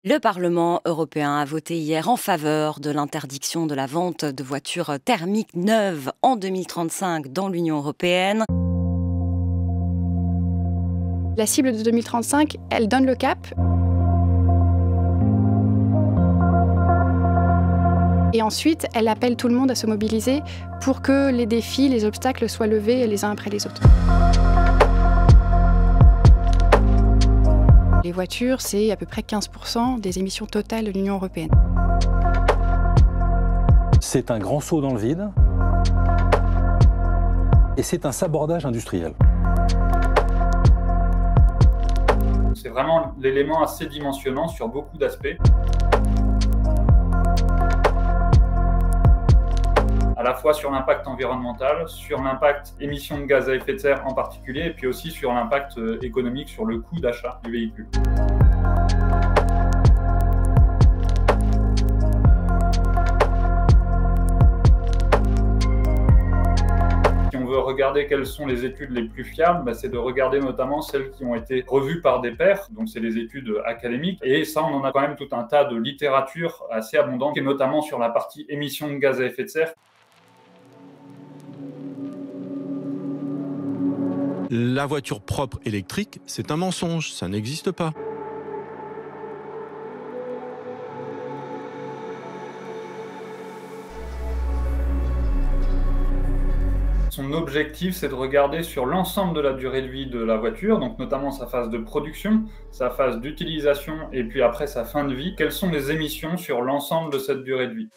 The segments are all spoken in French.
Le Parlement européen a voté hier en faveur de l'interdiction de la vente de voitures thermiques neuves en 2035 dans l'Union européenne. La cible de 2035, elle donne le cap. Et ensuite, elle appelle tout le monde à se mobiliser pour que les défis, les obstacles soient levés les uns après les autres. Les voitures, c'est à peu près 15% des émissions totales de l'Union européenne. C'est un grand saut dans le vide et c'est un sabordage industriel. C'est vraiment l'élément assez dimensionnant sur beaucoup d'aspects. À la fois sur l'impact environnemental, sur l'impact émissions de gaz à effet de serre en particulier, et puis aussi sur l'impact économique, sur le coût d'achat du véhicule. Si on veut regarder quelles sont les études les plus fiables, c'est de regarder notamment celles qui ont été revues par des pairs, donc c'est les études académiques, et ça on en a quand même tout un tas de littérature assez abondante, et notamment sur la partie émissions de gaz à effet de serre. La voiture propre électrique, c'est un mensonge, ça n'existe pas. Son objectif, c'est de regarder sur l'ensemble de la durée de vie de la voiture, donc notamment sa phase de production, sa phase d'utilisation et puis après sa fin de vie. Quelles sont les émissions sur l'ensemble de cette durée de vie ?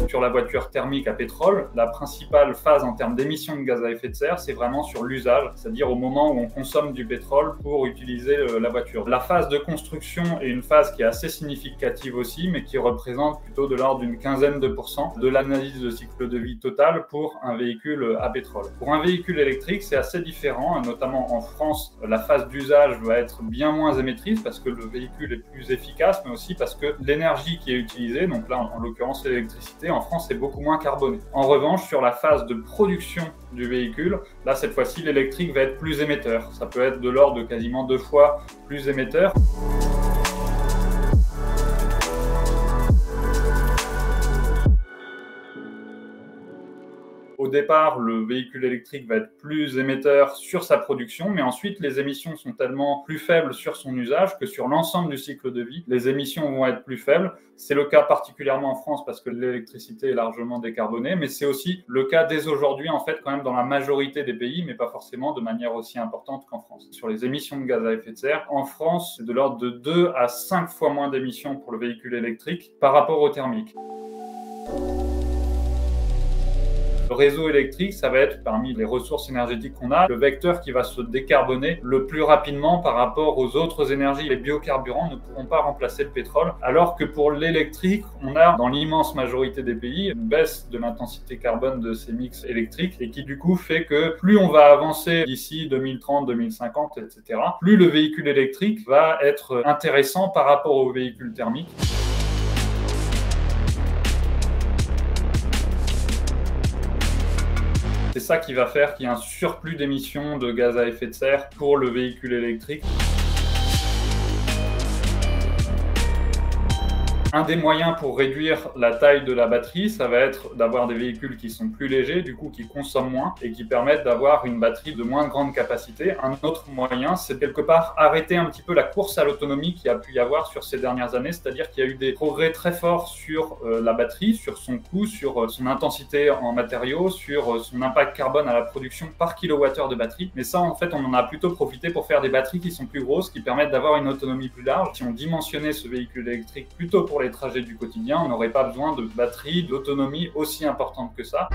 Sur la voiture thermique à pétrole, la principale phase en termes d'émissions de gaz à effet de serre, c'est vraiment sur l'usage, c'est-à-dire au moment où on consomme du pétrole pour utiliser la voiture. La phase de construction est une phase qui est assez significative aussi, mais qui représente plutôt de l'ordre d'une quinzaine de pourcents de l'analyse de cycle de vie total pour un véhicule à pétrole. Pour un véhicule électrique, c'est assez différent, notamment en France, la phase d'usage va être bien moins émettrice parce que le véhicule est plus efficace, mais aussi parce que l'énergie qui est utilisée, donc là en l'occurrence l'électricité, en France c'est beaucoup moins carboné. En revanche, sur la phase de production du véhicule, là cette fois-ci l'électrique va être plus émetteur. Ça peut être de l'ordre de quasiment 2 fois plus émetteur. Au départ, le véhicule électrique va être plus émetteur sur sa production, mais ensuite les émissions sont tellement plus faibles sur son usage que sur l'ensemble du cycle de vie, les émissions vont être plus faibles. C'est le cas particulièrement en France parce que l'électricité est largement décarbonée, mais c'est aussi le cas dès aujourd'hui en fait quand même dans la majorité des pays, mais pas forcément de manière aussi importante qu'en France. Sur les émissions de gaz à effet de serre, en France, c'est de l'ordre de 2 à 5 fois moins d'émissions pour le véhicule électrique par rapport au thermique. Le réseau électrique, ça va être parmi les ressources énergétiques qu'on a, le vecteur qui va se décarboner le plus rapidement par rapport aux autres énergies. Les biocarburants ne pourront pas remplacer le pétrole, alors que pour l'électrique, on a dans l'immense majorité des pays une baisse de l'intensité carbone de ces mix électriques et qui du coup fait que plus on va avancer d'ici 2030, 2050, etc., plus le véhicule électrique va être intéressant par rapport au véhicule thermique. C'est ça qui va faire qu'il y ait un surplus d'émissions de gaz à effet de serre pour le véhicule électrique. Un des moyens pour réduire la taille de la batterie, ça va être d'avoir des véhicules qui sont plus légers, du coup qui consomment moins et qui permettent d'avoir une batterie de moins grande capacité. Un autre moyen, c'est quelque part arrêter un petit peu la course à l'autonomie qu'il y a pu y avoir sur ces dernières années, c'est-à-dire qu'il y a eu des progrès très forts sur la batterie, sur son coût, sur son intensité en matériaux, sur son impact carbone à la production par kilowattheure de batterie. Mais ça, en fait, on en a plutôt profité pour faire des batteries qui sont plus grosses, qui permettent d'avoir une autonomie plus large. Si on dimensionnait ce véhicule électrique plutôt pour les trajets du quotidien, on n'aurait pas besoin de batteries, d'autonomie aussi importante que ça.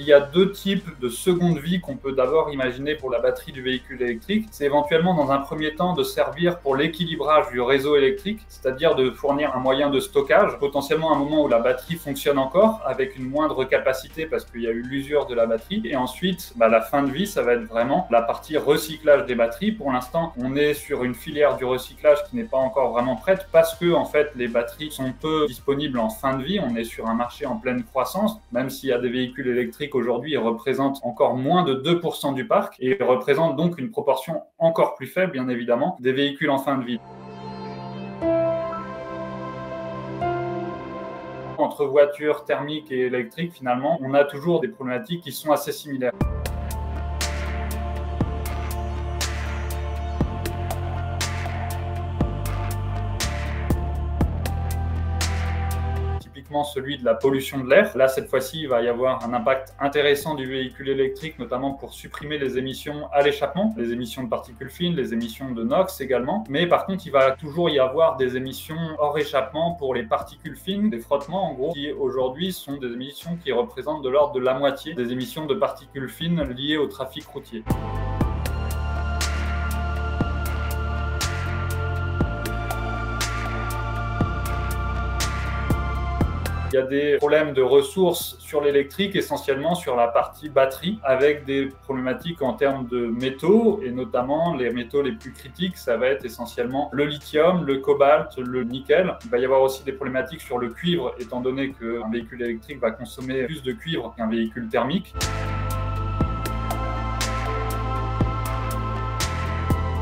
Il y a deux types de seconde vie qu'on peut d'abord imaginer pour la batterie du véhicule électrique. C'est éventuellement dans un premier temps de servir pour l'équilibrage du réseau électrique, c'est-à-dire de fournir un moyen de stockage, potentiellement à un moment où la batterie fonctionne encore avec une moindre capacité parce qu'il y a eu l'usure de la batterie. Et ensuite, la fin de vie, ça va être vraiment la partie recyclage des batteries. Pour l'instant, on est sur une filière du recyclage qui n'est pas encore vraiment prête parce que en fait, les batteries sont peu disponibles en fin de vie. On est sur un marché en pleine croissance, même s'il y a des véhicules électriques aujourd'hui, ils représentent encore moins de 2% du parc et ils représentent donc une proportion encore plus faible, bien évidemment, des véhicules en fin de vie. Entre voitures thermiques et électriques, finalement, on a toujours des problématiques qui sont assez similaires. Celui de la pollution de l'air. Là, cette fois-ci, il va y avoir un impact intéressant du véhicule électrique, notamment pour supprimer les émissions à l'échappement, les émissions de particules fines, les émissions de NOx également. Mais par contre, il va toujours y avoir des émissions hors échappement pour les particules fines, des frottements en gros, qui aujourd'hui sont des émissions qui représentent de l'ordre de la moitié des émissions de particules fines liées au trafic routier. Il y a des problèmes de ressources sur l'électrique, essentiellement sur la partie batterie, avec des problématiques en termes de métaux, et notamment les métaux les plus critiques, ça va être essentiellement le lithium, le cobalt, le nickel. Il va y avoir aussi des problématiques sur le cuivre, étant donné qu'un véhicule électrique va consommer plus de cuivre qu'un véhicule thermique.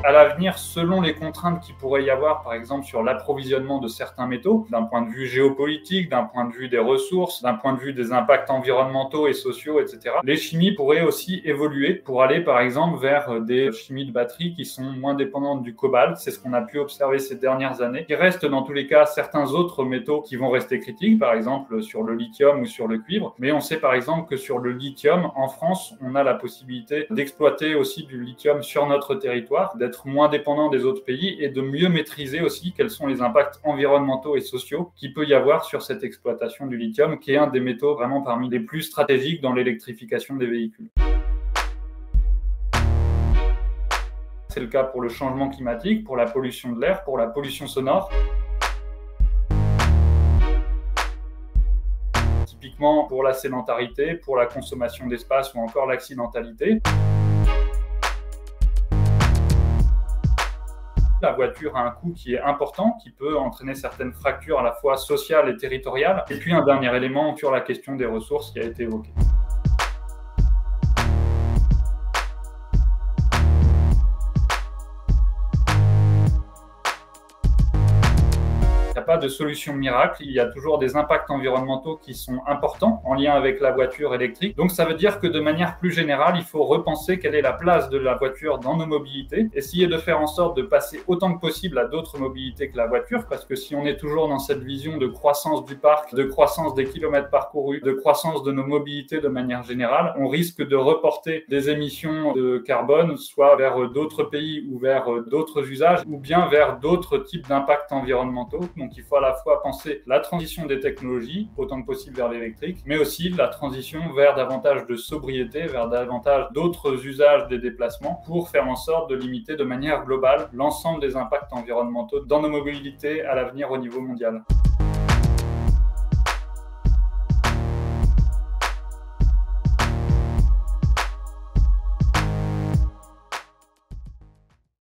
À l'avenir, selon les contraintes qu'il pourrait y avoir, par exemple sur l'approvisionnement de certains métaux, d'un point de vue géopolitique, d'un point de vue des ressources, d'un point de vue des impacts environnementaux et sociaux, etc., les chimies pourraient aussi évoluer pour aller, par exemple, vers des chimies de batterie qui sont moins dépendantes du cobalt. C'est ce qu'on a pu observer ces dernières années. Il reste dans tous les cas certains autres métaux qui vont rester critiques, par exemple sur le lithium ou sur le cuivre. Mais on sait par exemple que sur le lithium, en France, on a la possibilité d'exploiter aussi du lithium sur notre territoire, d'être moins dépendant des autres pays et de mieux maîtriser aussi quels sont les impacts environnementaux et sociaux qu'il peut y avoir sur cette exploitation du lithium, qui est un des métaux vraiment parmi les plus stratégiques dans l'électrification des véhicules. C'est le cas pour le changement climatique, pour la pollution de l'air, pour la pollution sonore. Typiquement pour la sédentarité, pour la consommation d'espace ou encore l'accidentalité. La voiture a un coût qui est important, qui peut entraîner certaines fractures à la fois sociales et territoriales. Et puis un dernier élément sur la question des ressources qui a été évoqué. Il n'y a pas de solution miracle, il y a toujours des impacts environnementaux qui sont importants en lien avec la voiture électrique. Donc ça veut dire que de manière plus générale, il faut repenser quelle est la place de la voiture dans nos mobilités, essayer de faire en sorte de passer autant que possible à d'autres mobilités que la voiture, parce que si on est toujours dans cette vision de croissance du parc, de croissance des kilomètres parcourus, de croissance de nos mobilités de manière générale, on risque de reporter des émissions de carbone, soit vers d'autres pays ou vers d'autres usages, ou bien vers d'autres types d'impacts environnementaux. Donc il faut à la fois penser la transition des technologies, autant que possible vers l'électrique, mais aussi la transition vers davantage de sobriété, vers davantage d'autres usages des déplacements pour faire en sorte de limiter de manière globale l'ensemble des impacts environnementaux dans nos mobilités à l'avenir au niveau mondial.